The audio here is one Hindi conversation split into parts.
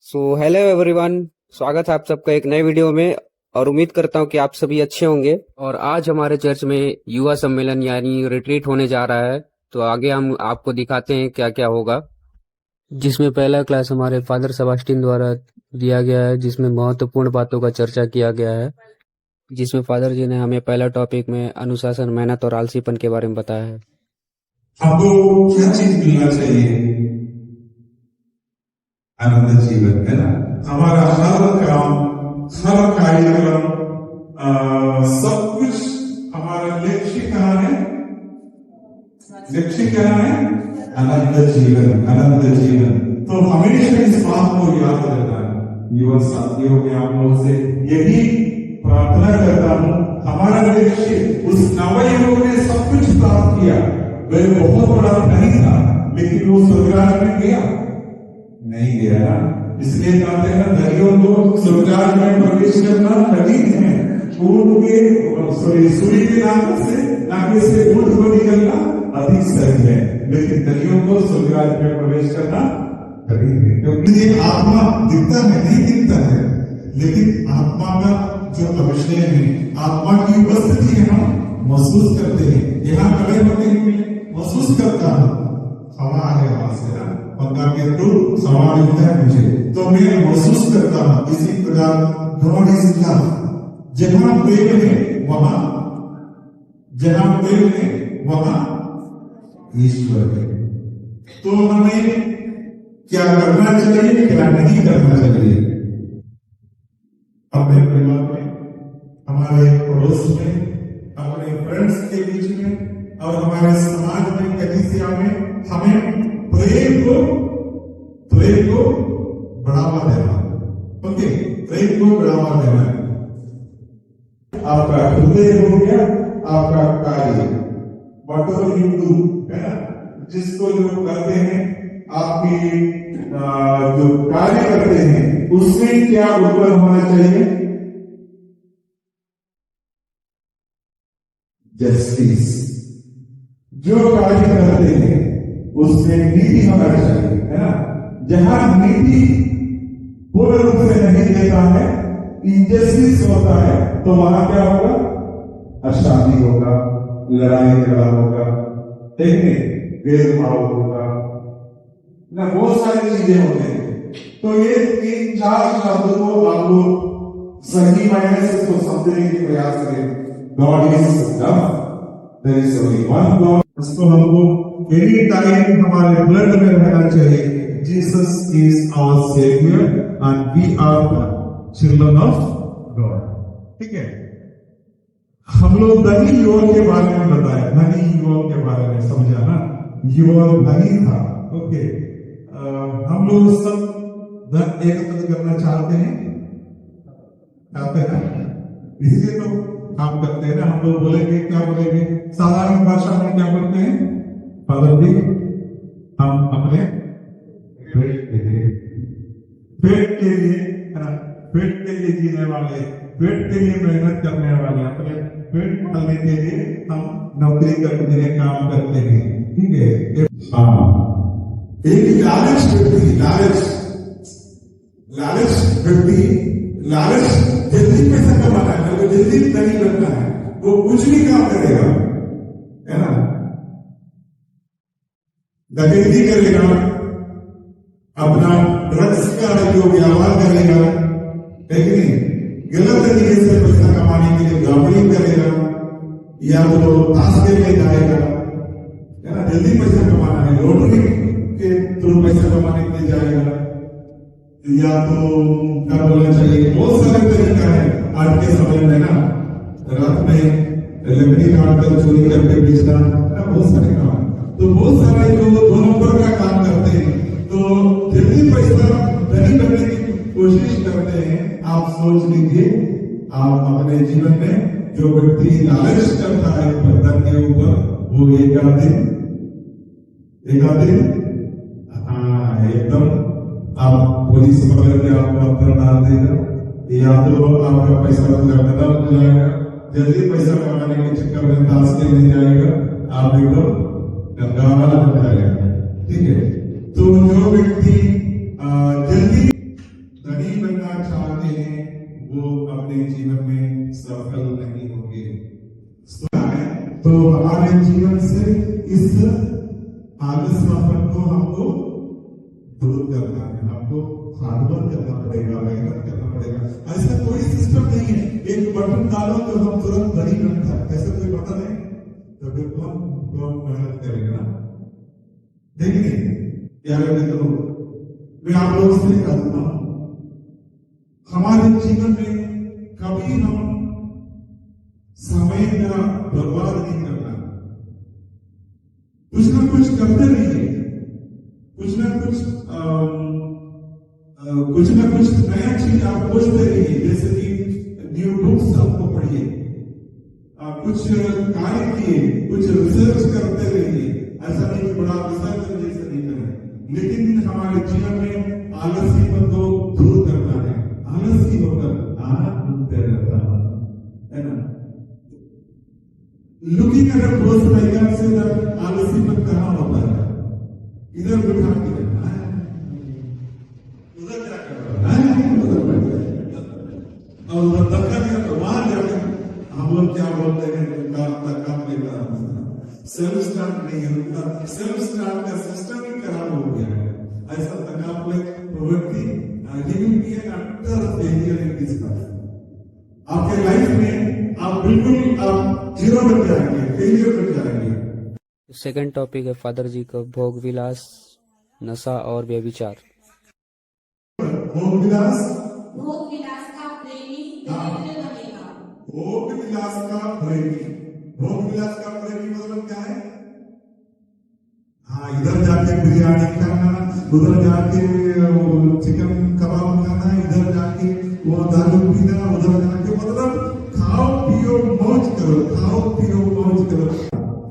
Hello everyone. स्वागत है आप सबका एक नए वीडियो में और उम्मीद करता हूं कि आप सभी अच्छे होंगे। और आज हमारे चर्च में युवा सम्मेलन यानी रिट्रीट होने जा रहा है, तो आगे हम आपको दिखाते हैं क्या क्या होगा। जिसमें पहला क्लास हमारे फादर सेबास्टियन द्वारा दिया गया है, जिसमें महत्वपूर्ण बातों का चर्चा किया गया है। जिसमें फादर जी ने हमें पहला टॉपिक में अनुशासन, मेहनत और आलसीपन के बारे में बताया है। हमको क्या चीज मिलना चाहिए? आनंद जीवन, है ना। हमारा हर काम, हर कार्यक्रम, सब कुछ, हमारा लक्ष्य कहाँ है? लक्ष्य क्या है? आनंद जीवन, आनंद जीवन। तो हमेशा इस बात को याद रखना है। युवा साथियों में आप लोगों से यही प्रार्थना करता हूँ, हमारा लक्ष्य, उस नवयुवक ने सब कुछ प्राप्त किया। वह बहुत बड़ा नहीं था, लेकिन वो स्वर्गराज में गया नहीं गया ना। इसलिए कहते हैं धनियों को स्वर्गराज में प्रवेश करना कठिन है। ऊंट के सूर्य के नाम से नाके से ऊंट को निकलना अधिक सहज है, लेकिन धनियों को स्वर्गराज में प्रवेश करना कठिन है। क्योंकि ये आत्मा दिखता है, नहीं दिखता है, लेकिन आत्मा का जो अविषय है, आत्मा की उपस्थिति हम महसूस करते हैं। यहाँ खड़े होते हुए महसूस करता हूँ हवा है, वहां से ना पंखा के थ्रू हवा मिलता है मुझे, तो मैं महसूस करता हूँ। इसी प्रकार गॉड इज लव। जहां प्रेम है वहां, जहां प्रेम है वहां ईश्वर है। तो हमें क्या करना चाहिए, क्या नहीं करना चाहिए? अपने परिवार में, हमारे पड़ोस में, अपने फ्रेंड्स के बीच में और हमारे समाज में, कलीसिया में हमें प्रेम को बढ़ावा देना। ओके, प्रेम को बढ़ावा देना। आपका हृदय हो गया, आपका कार्य, वट एवर यू डू, है ना, जिसको लोग करते हैं, आपकी जो कार्य करते हैं उसमें क्या उत्तर होना चाहिए? जस्टिस। जो कार्य करते हैं उसमें नीति होना चाहिए, है ना। जहां नीति पूर्ण रूप से नहीं देता है, इनजस्टिस होता है, तो वहां क्या होगा? अशांति होगा, लड़ाई झगड़ा होगा, भेदभाव होगा ना, बहुत सारी चीजें होते हैं। तो ये 3-4 शब्दों को आप लोग सही मायने से इसको समझने की प्रयास करें। God is love, there is only one God. उसको हमको एनी टाइम हमारे ब्लड में रहना चाहिए। Jesus is our saviour and we are the children of God. ठीक है, हम लोग धनी युवक के बारे में बताया, धनी युवक के बारे में समझा ना। युवक धनी था। ओके, हम लोग सब धन एकत्र करना चाहते हैं ना, इसलिए तो काम करते हैं ना। हम लोग बोलेंगे, क्या बोलेंगे? साधारण भाषा में क्या बोलते हैं? फादर जी, हम अपने पेट के लिए, है ना, पेट के लिए जीने वाले, पेट के लिए मेहनत करने वाले, अपने पेट पालने के लिए हम नौकरी करते हैं, काम करते हैं। ठीक है। हाँ, एक लालच व्यक्ति, लालच जल्दी पैसा कमाना है, वो जल्दी धनी बनना है, वो कुछ भी काम करेगा, है ना। डकैती करेगा, अपना ड्रग्स का जो व्यापार करेगा, है कि नहीं, गलत तरीके से पैसा कमाने के लिए गड़बड़ी करेगा, या तो ताश खेलने जाएगा, है ना, जल्दी पैसा कमाना है, लॉटरी के थ्रू पैसा कमाने के लिए जाएगा, या तो क्या बोलना चाहिए, बहुत सारे तरीका है आज के समय में ना। रात में लकड़ी काट कर चोरी करके बेचना, बहुत सारे काम। तो बहुत सारे जो 2 नंबर का काम करते हैं, तो जल्दी पैसा धनी बनने की कोशिश करते हैं। आप सोच लीजिए, आप अपने जीवन में जो व्यक्ति लालच करता है धन के ऊपर, वो एक दिन हाँ एकदम आप पुलिस पकड़ के आपको अंदर डाल देगा, या तो आपका पैसा खत्म हो जाएगा, जल्दी पैसा कमाने के चक्कर में ताश खेलने जाएगा, आप एकदम गंगा वाला हो जाएगा। ठीक है, तो जो व्यक्ति जल्दी हैं वो अपने जीवन में सफल नहीं होंगे। तो हमारे जीवन से इस आलस्यपन को हमको दूर करना है, हमको हार्डवर्क करना पड़ेगा, मेहनत करना पड़ेगा। ऐसा कोई सिस्टम नहीं है एक बटन डालो तो हम तुरंत बड़ी बनता है, ऐसा कोई बटन है तो फिर कौन मेहनत करेगा। देखिए प्यारे मित्रों, मैं आप लोगों से कहता हूं हमारे जीवन में कभी हम समय का बर्बाद नहीं करना, कुछ ना कुछ करते रहिए, कुछ ना कुछ नया चीज आप खोजते रहिए, जैसे कि न्यू बुक्स आपको पढ़िए, कुछ कार्य किए, कुछ रिसर्च करते रहिए। ऐसा नहीं कि बड़ा रिसर्च जैसे नहीं करें, लेकिन हमारे जीवन में आलस्यपन को दूर करना है। आलसी होकर आनंद ढूंढते रहता है ना। Looking at a person I can say that आलस्यपन कहां होता है, इधर बिठा के रखना है, उधर क्या कर रहा है, उधर बैठ गया और उधर धक्का दिया तो वहां जाकर हम लोग क्या बोलते हैं, काम लेता है, सेल्फ स्टार्ट नहीं होता, सेल्फ स्टार्ट का सिस्टम ही खराब हो गया है। ऐसा तकापले प्रवृत्ति आपके लाइफ में आप बिल्कुल आप जीरो बन जाएंगे, फेलियर बन जाएंगे। सेकंड टॉपिक है फादर जी का भोग विलास, नशा और व्यभिचार। भोग विलास का प्रेमी दरिद्र बनेगा। भोग विलास का प्रेमी, भोग विलास का प्रेमी मतलब क्या है? हाँ, इधर जाके बिरयानी खाना, उधर जाके चिकन कबाब खाना, इधर जाके वो दारू पीना, उधर जाके मतलब खाओ पियो मौज करो, खाओ पियो मौज करो,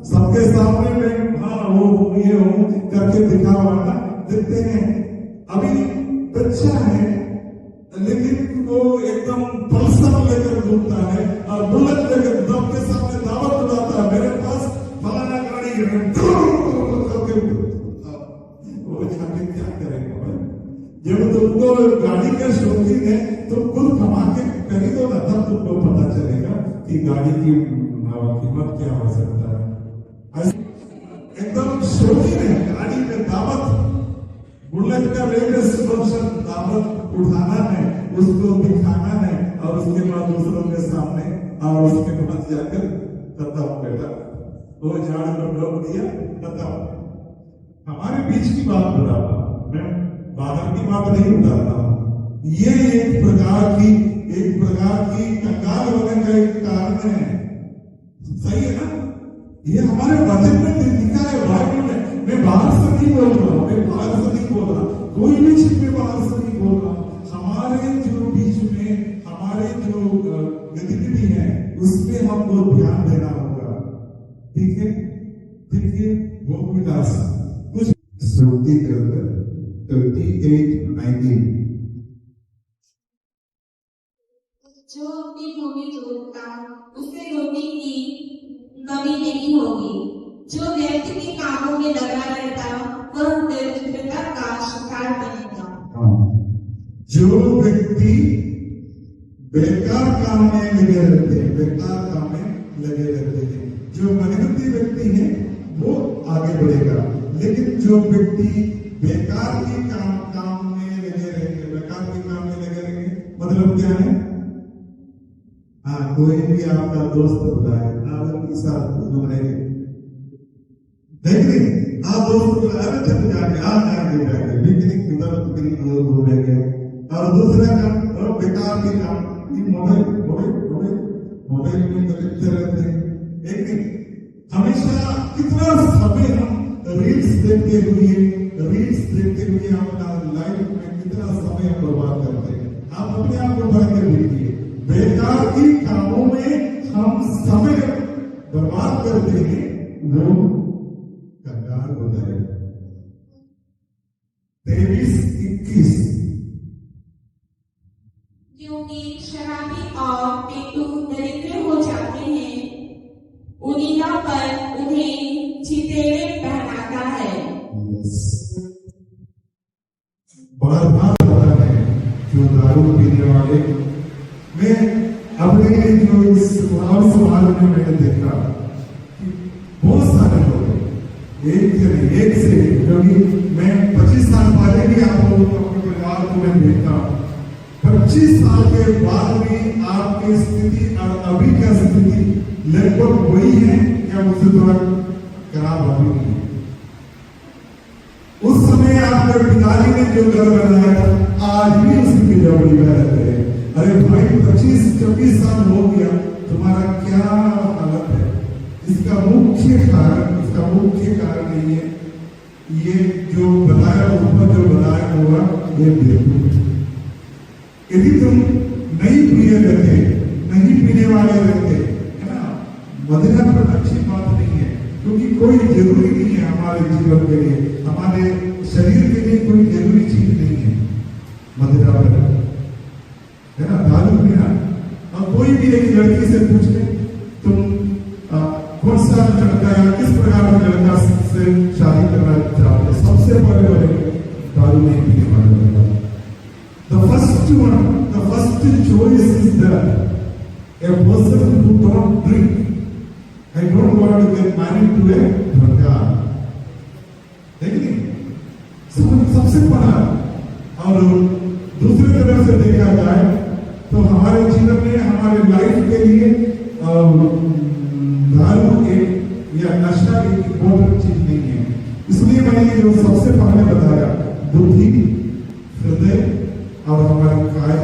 सबके सामने में हाँ वो ये हो करके दिखावा देते हैं। अभी बच्चा है लेकिन वो एकदम पल्सर लेकर घूमता है और बुलेट लेकर सबके सामने दावत उड़ाता है, मेरे पास फलाना गाड़ी है, वो जाके क्या करेगा? जब तुमको गाड़ी का शौकीन है तो खुद कमा के खरीदो ना, तब तुमको पता चलेगा कि गाड़ी की कीमत क्या हो सकता है। एकदम शौकीन है गाड़ी में दावत, बुलेट का लेटेस्ट वर्जन दावत उठाना है, उसको दिखाना है और उसके बाद दूसरों के सामने और उसके पास जाकर खत्म बेटा वो झाड़ को रोक दिया खत्म। हमारे बीच की बात हो रहा था, मैं बाहर की बात नहीं उठाता हूं। ये एक प्रकार की कंगाल होने का एक कारण है, सही है ना? ये हमारे वचन में लिखा है, बाइबल में। मैं बाहर से नहीं बोल रहा हूं, मैं बाहर से नहीं बोल रहा, कोई भी चीज में बाहर से नहीं बोल रहा। हमारे जो बीच में हमारे जो गतिविधि है उसमें हमको ध्यान देना होगा, ठीक है? देखिए भोग विलास कुछ श्रुति ग्रंथ 38:19, जो अपनी भूमि जोतता उससे रोटी की कमी नहीं होगी, जो व्यर्थ के कामों में लगा रहता वह दरिद्रता का शिकार बनेगा। जो व्यक्ति बेकार काम में लगे रहते हैं, बेकार काम में लगे रहते हैं, जो मेहनती व्यक्ति है वो आगे बढ़ेगा, लेकिन जो व्यक्ति बेकार के काम में लगे रहेंगे, बेकार के काम में लगे रहेंगे मतलब क्या है? हाँ, कोई भी आपका दोस्त होता है, आप के साथ रहेंगे, देख रहे आप दोस्त चल जाएंगे पिकनिक उधर घूमेंगे, और दूसरा काम बेकार के काम मोबाइल में लिखते रहते हैं। एक दिन हमेशा कितना समय हम रील्स देखते हुए अपना लाइफ में कितना समय बर्बाद करते हैं। आप अपने आप को बढ़ कर देखिए, बेकार के कामों में हम समय बर्बाद करते हैं, वो कंगाल हो जाएगा। 23:21, क्योंकि शराबी और पेटू दरिद्र हो जाते हैं, उनीला पर उन्हें चितेरे पहनाता है। बार बार होता है जो दारू पीने वाले मैं अपने जो इस माहौल समाज में मैंने देखा कि बहुत सारे लोग एक से नहीं, एक से एक, क्योंकि मैं 25 साल पहले भी आप लोगों को अपने परिवार को मैं देखता हूँ। 25 साल के बाद भी आपकी स्थिति और अभी का स्थिति लगभग वही है क्या मुझसे थोड़ा खराब अभी नहीं है। उस समय आपके पिताजी ने जो घर बनाया था आज भी उसकी बिजौली में रहते हैं। अरे भाई 25-26 साल हो गया, तुम्हारा क्या हालत है? इसका मुख्य कारण नहीं है ये जो बनाया, ऊपर जो बनाया हुआ ये बिल्कुल। यदि तुम नहीं पिए रहते, नहीं पीने वाले रहते, है ना, मदिरा पर अच्छी बात नहीं है, क्योंकि कोई जरूरी नहीं है हमारे जीवन के लिए, हमारे शरीर के लिए कोई जरूरी चीज नहीं है मदिरा पर, है ना, दारू पीना। और कोई भी एक लड़की से पूछ ले तुम कौन सा लड़का या किस प्रकार का लड़का से शादी करना चाहते, सबसे पहले दारू नहीं पीने वाले लड़का। The first one, the first choice is that a person who don't drink. I don't want to get married to a drunkard. देखिए, सबसे पहला। और दूसरी तरफ से देखा जाए तो हमारे जीवन में, हमारे लाइफ के लिए दारू एक या नशा एक इम्पोर्टेंट चीज नहीं है। इसलिए मैंने जो सबसे पहले बताया, बुद्धि, हृदय और हमारे काय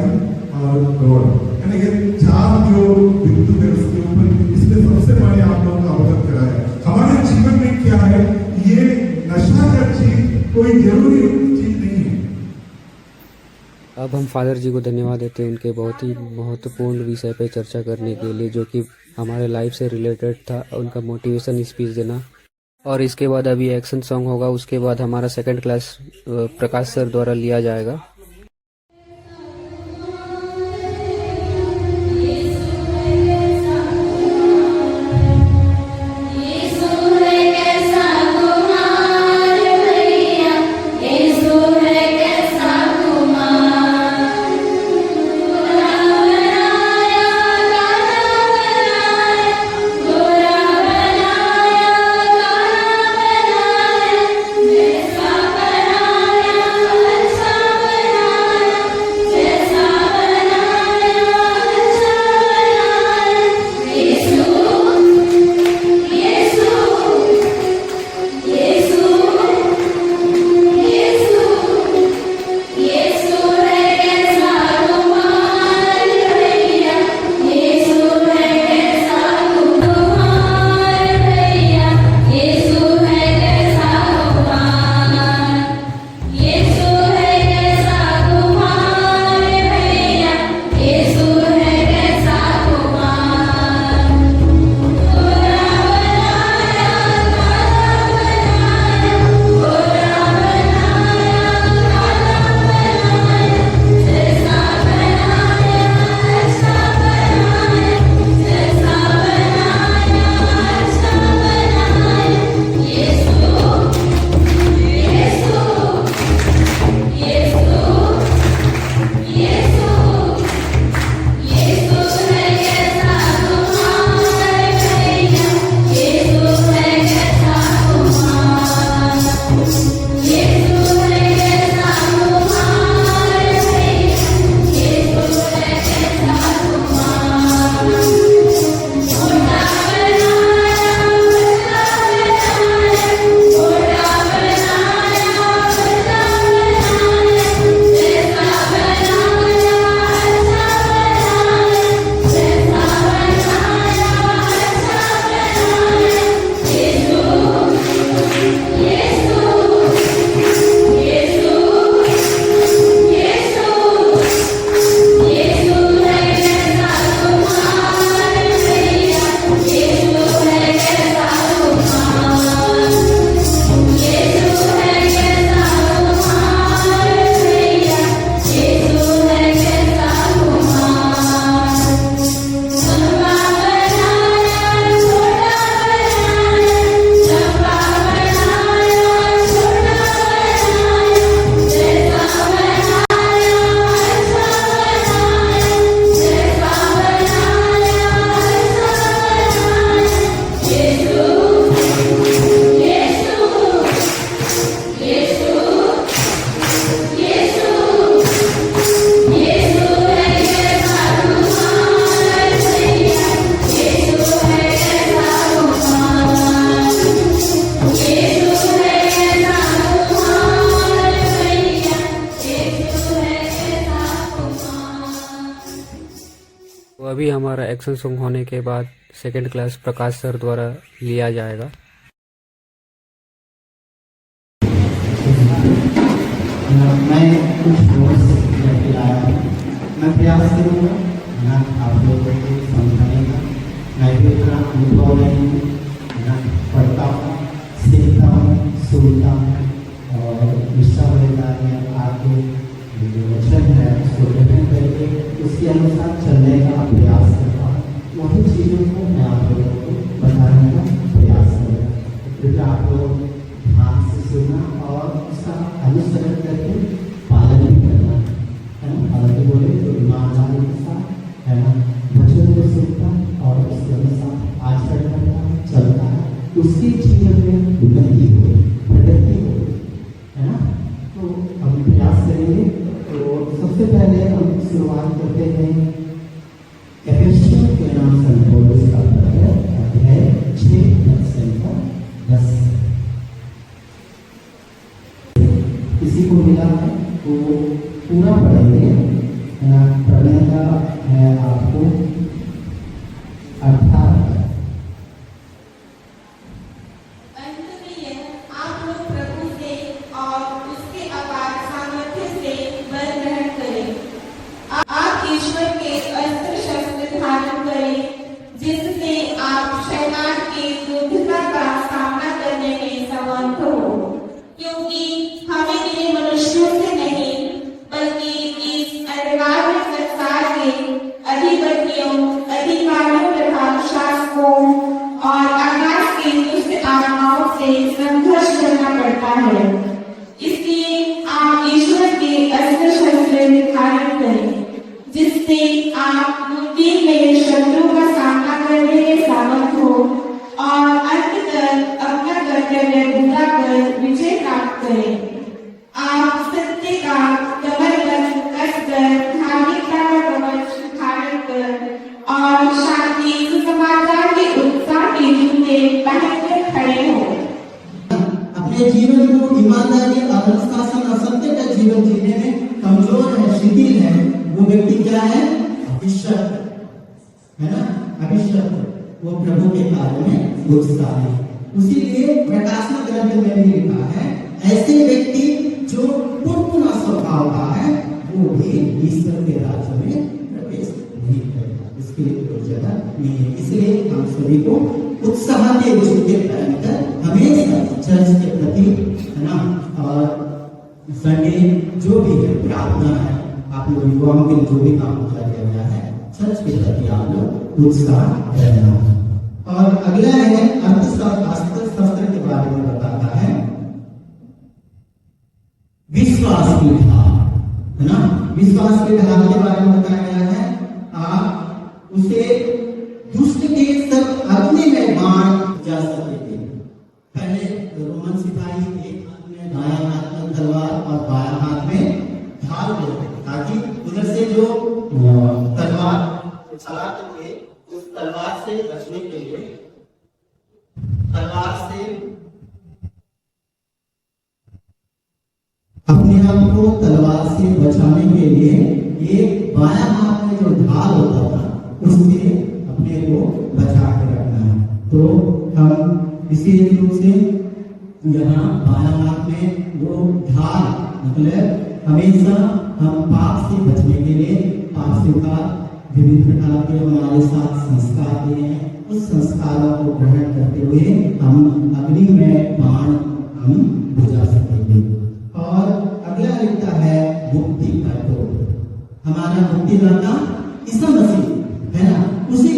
और गौर, यानी ये चार जो बिंदु है उसके ऊपर, इसलिए सबसे पहले आप लोगों को अवगत कराया हमारे जीवन में क्या है। ये नशा का चीज कोई जरूरी चीज नहीं है। अब हम फादर जी को धन्यवाद देते हैं उनके बहुत ही महत्वपूर्ण विषय पे चर्चा करने के लिए, जो कि हमारे लाइफ से रिलेटेड था, उनका मोटिवेशन स्पीच देना। और इसके बाद अभी एक्शन सॉन्ग होगा, उसके बाद हमारा सेकंड क्लास प्रकाश सर द्वारा लिया जाएगा। अभी हमारा एक्शन सॉन्ग होने के बाद सेकंड क्लास प्रकाश सर द्वारा लिया जाएगा। मैं कुछ नोट्स लेके आया हूँ। मैं प्रयास करूँगा ना आप लोगों को समझाने का। मैं भी उतना अनुभव नहीं हूँ ना, पढ़ता हूँ, सीखता हूँ, सुनता हूँ और विश्वविद्यालय में आके जो वचन है उसको ग्रहण करके उसके अनुसार चलने का प्रयास करता हूँ। वही चीज़ों को मैं आप लोगों को बताने का प्रयास करूँगा। कृपया आप लोग ध्यान से सुनना और उसका अनुसरण करके पालन भी करना है ना। हालांकि बोले तो ईमानदारी के साथ है ना, वचन को सुनता और उसके अनुसार आचरण करता चलता है, उसके जीवन में उन्नति हो, प्रगति हो, है ना। तो हम प्रयास करेंगे। तो सबसे पहले हम शुरुआत करते हैं एफेसियों के नाम से पौलुस का पत्र अध्याय 6:10। किसी को मिला है तो पूरा पढ़ेंगे, पढ़ने का है आपको 18। अंत में यह आप लोग प्रभु से और उसके अपार सामर्थ्य से बल ग्रहण करें। आप ईश्वर के अस्त्र शस्त्र धारण करें, जिससे आप शैतान की क्रोधता का सामना करने में समर्थ हो। क्योंकि हमें मिले मनुष्यों से नहीं, बल्कि इस अंधकारमय संसार के अधिपतियों, अधिकारियों तथा शासकों और आकाश की दुष्ट आत्माओं से संघर्ष करना पड़ता है। इसलिए आप ईश्वर के अस्त्र शस्त्र धारण करें, जिससे आप दिन में शत्रु का सामना करने में समर्थ हो और अंत तक अपना कर्तव्य पूरा कर विजय प्राप्त करें। आप सत्य का कमरबंद कसकर, धार्मिकता का कवच धारण कर और शांति सुसमाचार के उत्साह के जूते पहनकर खड़े हो। अपने जीवन को ईमानदारी, अनुशासन और सत्य का जीवन जीने में कमजोर है, शिथिल है, वो व्यक्ति क्या है? अभिशप्त है ना, अभिशप्त। वो प्रभु के कार्य में उत्साह है। इसीलिए प्रकाशना ग्रंथ में भी लिखा है, ऐसे व्यक्ति जो पूर्ण स्वभाव का है वो भी ईश्वर के राज्य में प्रवेश नहीं करेगा। इसके लिए कोई जगह नहीं है। इसलिए हम सभी को उत्साह के जूते पहनकर हमेशा चर्च के प्रति है ना, और संडे जो भी है प्रार्थना है, आप लोग युवाओं के जो भी काम किया गया है, चर्च के प्रति आप लोग उत्साह रहना। और अगला है अर्थशास्त्र के बारे में बताता है, विश्वास की ढाल है ना। विश्वास की ढाल के बारे में बताया गया है, आप उसे दुष्ट के सब अग्नि में बाण जा सकेंगे। पहले रोमन सिपाही एक हाथ में, दायां हाथ में तलवार और बायां हाथ में ढाल लेते, ताकि उधर से जो तलवार चलाते थे उस तलवार से बचने के लिए, तलवार से अपने आप को तलवार से बचाने के लिए ये बायां हाथ में जो ढाल होता था उससे अपने को बचा के रखना है। तो हम विशेष रूप से यहाँ बायां हाथ में वो ढाल, मतलब हमेशा हम पाप से बचने के लिए, पाप से का विभिन्न प्रकार के हमारे साथ संस्कार दिए हैं, उस संस्कारों को ग्रहण करते हुए हम अग्नि में बाण हम बुझा सकेंगे। और अगला लिखता है मुक्ति का टोप। हमारा मुक्तिदाता ईसा मसीह है ना, उसी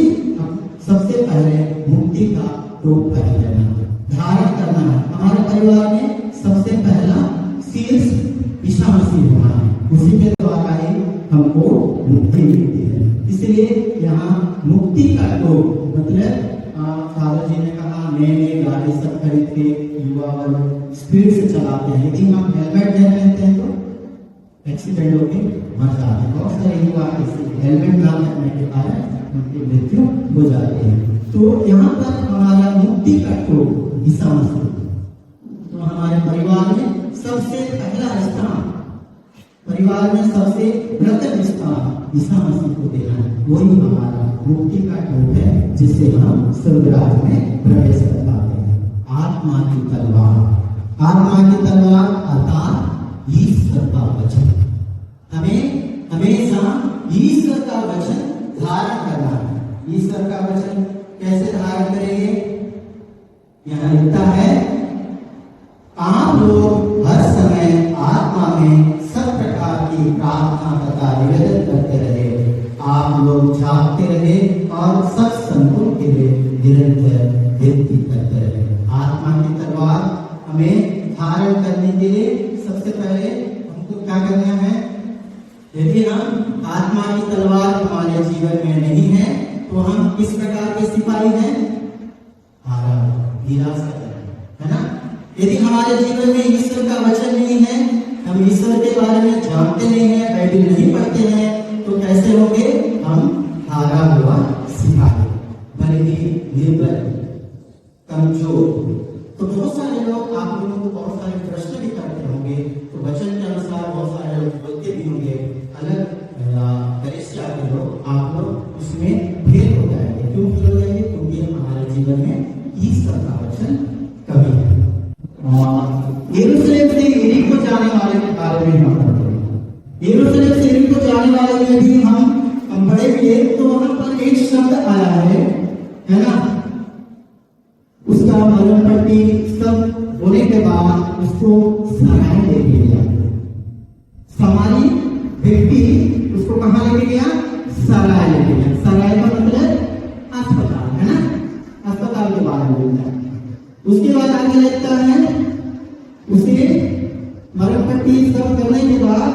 सबसे पहले मुक्ति का टोप पहन लेना, धारण करना है। हमारे परिवार में सबसे पहला शीर्ष ईसा मसीह होना है, उसी के द्वारा ही हमको मुक्ति मिलती है। इसलिए यहाँ मुक्ति का टोप, मतलब फादर जी ने कहा नए गाड़ी सब खरीद के युवा वर्ग स्पीड से चलाते हैं, लेकिन हम हेलमेट नहीं पहनते हैं तो एक्सीडेंट होके मर जाते हैं। बहुत सारे युवा हेलमेट ना पहनने के कारण उनकी मृत्यु हो जाती है। तो यहाँ पर हमारा मुक्ति का टोप ईसा मसीह। तो हमारे परिवार में सबसे पहला स्थान परिवार में सबसे प्रथम स्थान ईसा मसीह को देना है। वही हमारा मुक्ति का रूप है जिससे हम स्वर्गराज में प्रवेश कर पाते हैं। आत्मा की तलवार, आत्मा की तलवार अर्थात ईश्वर का वचन। हमें हमेशा ईश्वर का वचन धारण करना है। ईश्वर का वचन कैसे धारण करेंगे? यहाँ लिखता है, आप लोग हर समय आत्मा में सब प्रकार की प्रार्थना तथा निवेदन करते रहे। आप लोग जागते रहे और सब संतों के लिए निरंतर विनती करते रहे। आत्मा की तलवार हमें धारण करने के लिए सबसे पहले हमको क्या करना है? यदि हम आत्मा की तलवार हमारे जीवन में नहीं है तो हम किस प्रकार के सिपाही हैं? निराशा है ना। यदि हमारे जीवन में ईश्वर का वचन नहीं है, हम ईश्वर के बारे में जानते नहीं है, बाइबल नहीं पढ़ते हैं, तो कैसे होंगे? हम हारा हुआ सिपाही, बल्कि निर्बल, कमजोर। तो बहुत सारे लोग, आप लोगों को बहुत सारे प्रश्न भी करते होंगे, तो वचन के अनुसार बहुत सारे लोग बोलते भी होंगे, अलग कलीसिया के लोग, आप लोग उसमें फेल हो जाएंगे। क्यों फेल हो जाएंगे? क्योंकि हमारे जीवन में ईश्वर का वचन कमी है। यरूशलेम से यरीको जाने वाले के बारे में हम पढ़ते हैं। यरूशलेम से यरीको जाने वाले में भी हम पढ़े हुए, तो वहां पर एक शब्द आया है ना। उसका मरण पट्टी सब होने के बाद उसको सराय लेके गया। समारी व्यक्ति उसको कहाँ लेके गया? सराय लेके गया। सराय का मतलब अस्पताल है ना, अस्पताल के बारे में बोलता है। उसके बाद आगे लिखता है, उसे मरण पट्टी सब करने के बाद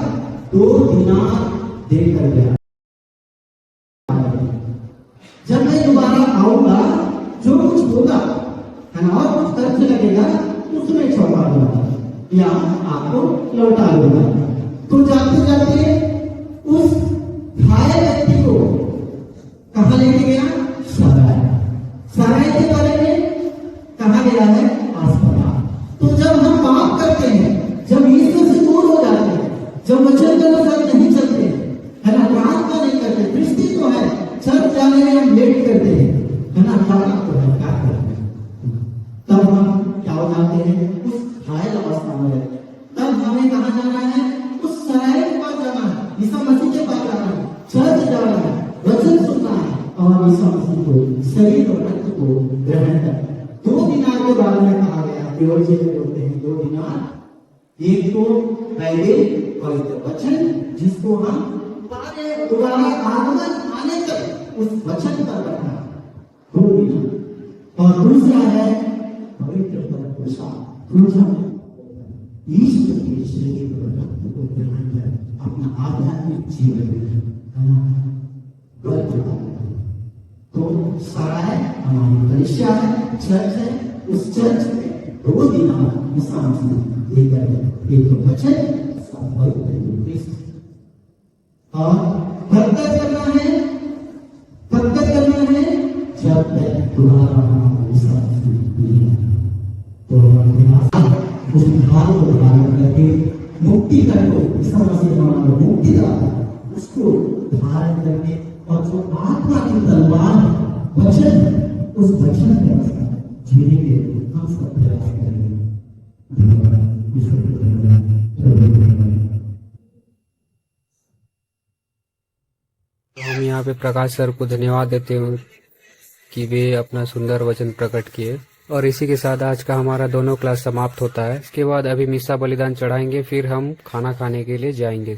2 दिनार देकर गया। जब मैं दोबारा आऊंगा, जो कुछ होगा है ना, और कुछ खर्च लगेगा उसमें छोड़ा दूंगा या आपको लौटा दूंगा। तो जाते जाते उस घायल व्यक्ति को कहाँ लेके गया? सराय। सराय के बारे में कहा गया है? अस्पताल। तो जब हम पाप करते हैं, जब ईश्वर से दूर हो जाते हैं, जब वचन के अनुसार नहीं चलते है ना, प्रार्थना नहीं करते, दृष्टि तो है, चर्च जाने में हम लेट करते हैं है ना, जाना तो है, क्या करते हैं, तब हम क्या हो जाते हैं? उस घायल अवस्था में रहते हैं। तब हमें कहाँ जाना है? उस सराय के पास जाना है, ईसा मसीह के पास जाना है, चर्च जाना है, वचन सुनना है और ईसा मसीह को, शरीर और रक्त को ग्रहण करना है। 2 दिनार के बारे में कहा गया, theology में बोलते हैं 2 दिनार। एक तो बाइबल पवित्र वचन, जिसको हम दोबारा आगमन आने तक उस वचन पर रखना, 2 दिनार। और दूसरा है पवित्र प्रसाद, ईश्वर के शरीर और रक्त को ग्रहण कर अपना आध्यात्मिक जीवन तो सराय हमारी कलीसिया है, चर्च है। उस चर्च में 2 दिनार ईसा मसीह देकर एक वचन और प्रकट करना है जब तक दोबारा ईसा मसीह तो उस भाव को धारण करके मुक्ति करके ईसा मसीह हमारा मुक्तिदाता, उसको धारण करके और जो आत्मा की तलवार वचन, उस वचन के अनुसार जीने के हम सब प्रयास करेंगे। हम यहाँ पे प्रकाश सर को धन्यवाद देते हैं कि वे अपना सुंदर वचन प्रकट किए। और इसी के साथ आज का हमारा दोनों क्लास समाप्त होता है। इसके बाद अभी मिस्सा बलिदान चढ़ाएंगे, फिर हम खाना खाने के लिए जाएंगे।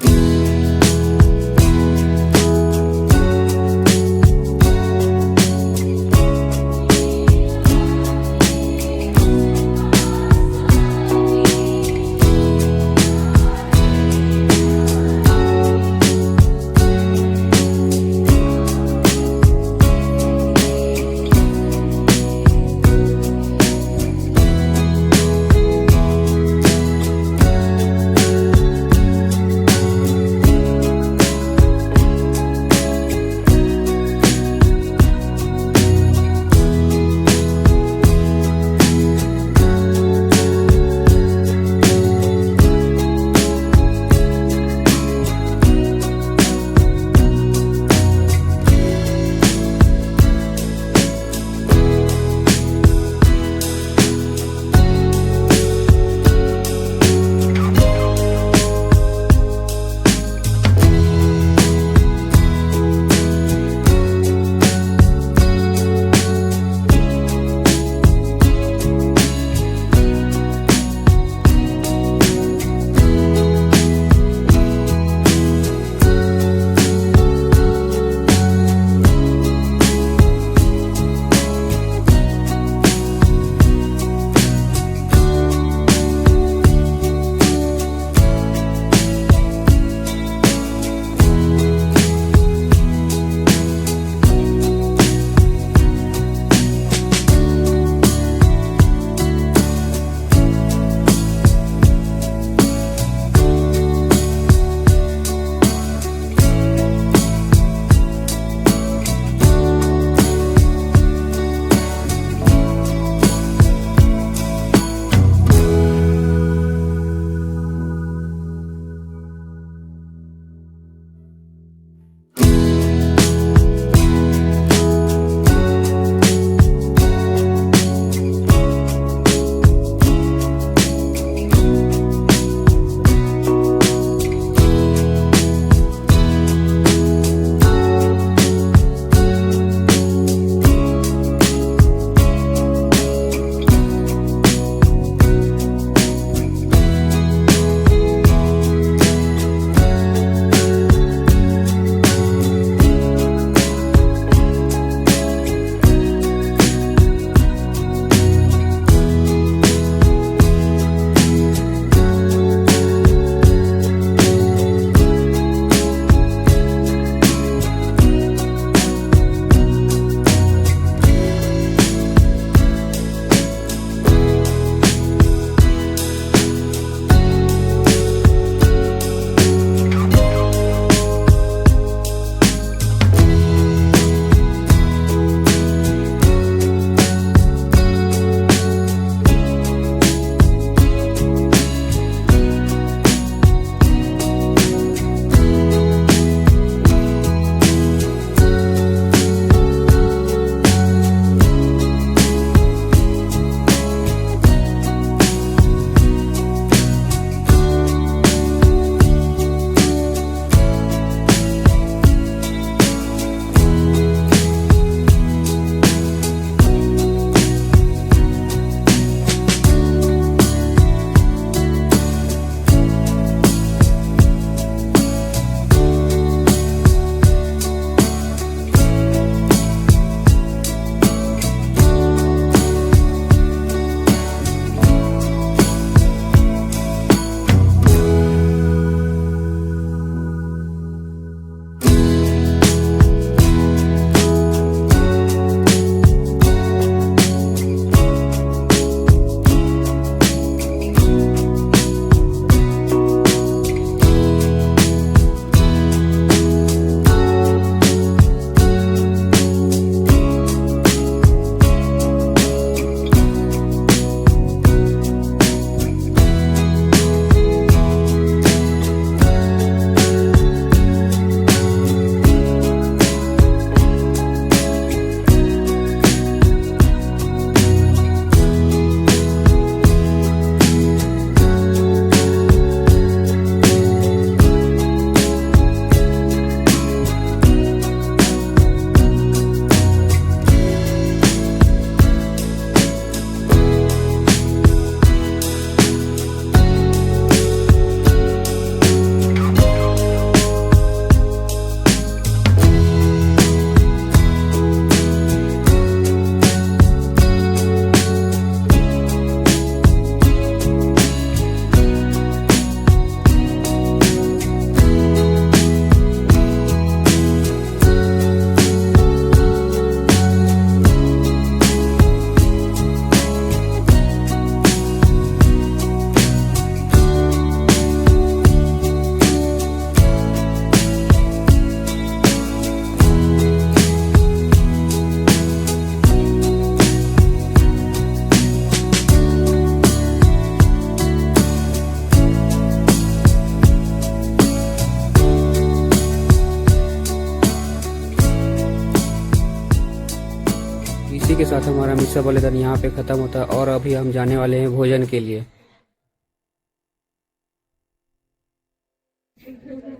के साथ हमारा मिस्सा बलिदान यहाँ पे ख़त्म होता है और अभी हम जाने वाले हैं भोजन के लिए।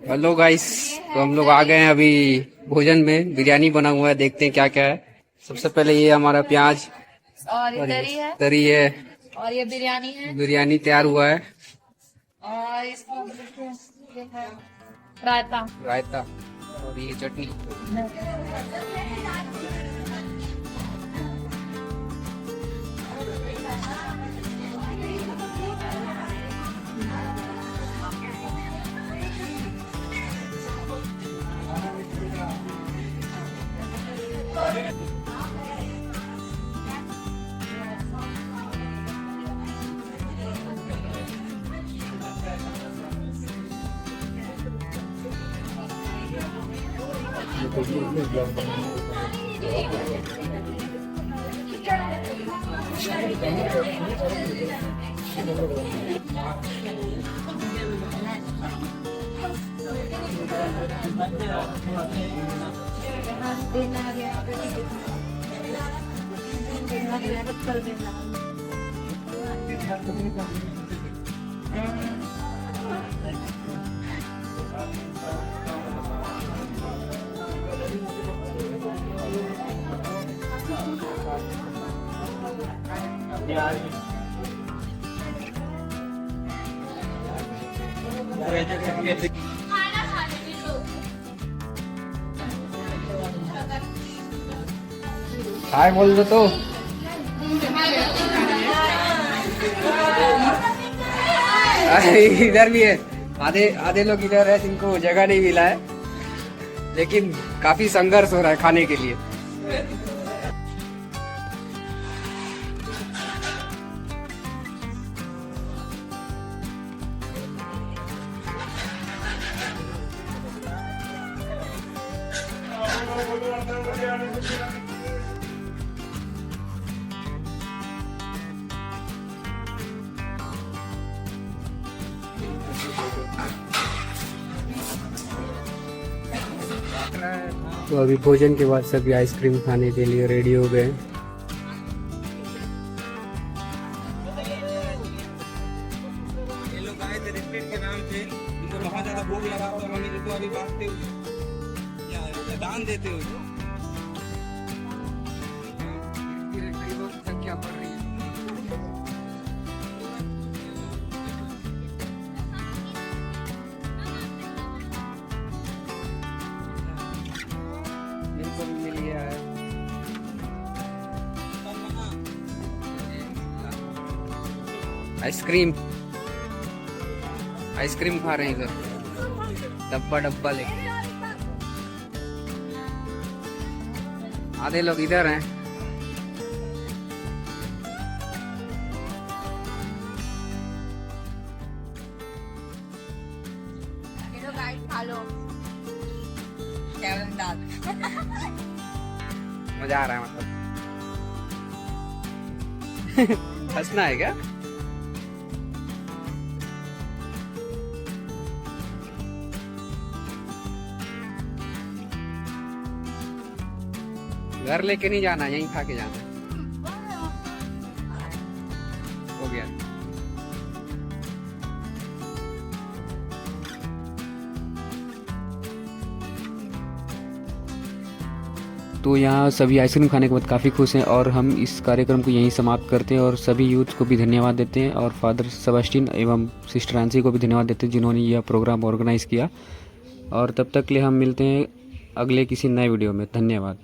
हेलो गाइस, तो हम लोग आ गए हैं अभी भोजन में। बिरयानी बना हुआ है, देखते हैं क्या क्या है। सबसे पहले ये हमारा प्याज और ये तरी है और ये बिरयानी है बिरयानी तैयार हुआ है और इसमें ये है रायता। रायता और ये चटनी। हाय बोल दो तो। इधर भी है, आधे लोग इधर है जिनको जगह नहीं मिला है, लेकिन काफी संघर्ष हो रहा है खाने के लिए। तो अभी भोजन के बाद सभी आइसक्रीम खाने के लिए रेडी हो गए। ये लोग आए थे रेस्टोरेंट के नाम से, इनको बहुत ज्यादा भूख लगा और मम्मी देखो अभी बांटते हुए या दान देते हुए गरीबों की संख्या बढ़ रही है। इनको भी मिल गया है। आइसक्रीम खा रहे हैं इधर, डब्बा लेके। आधे लोग इधर हैं। खा लो मजा आ रहा है मतलब। हंसना है क्या? घर लेके नहीं जाना, यहीं खा के जाना। हो गया। तो यहाँ सभी आइसक्रीम खाने के बाद काफ़ी खुश हैं और हम इस कार्यक्रम को यहीं समाप्त करते हैं और सभी यूथ को भी धन्यवाद देते हैं और फादर सेबास्टियन एवं सिस्टर आंसी को भी धन्यवाद देते हैं जिन्होंने यह प्रोग्राम ऑर्गेनाइज़ किया। और तब तक के लिए हम मिलते हैं अगले किसी नए वीडियो में। धन्यवाद।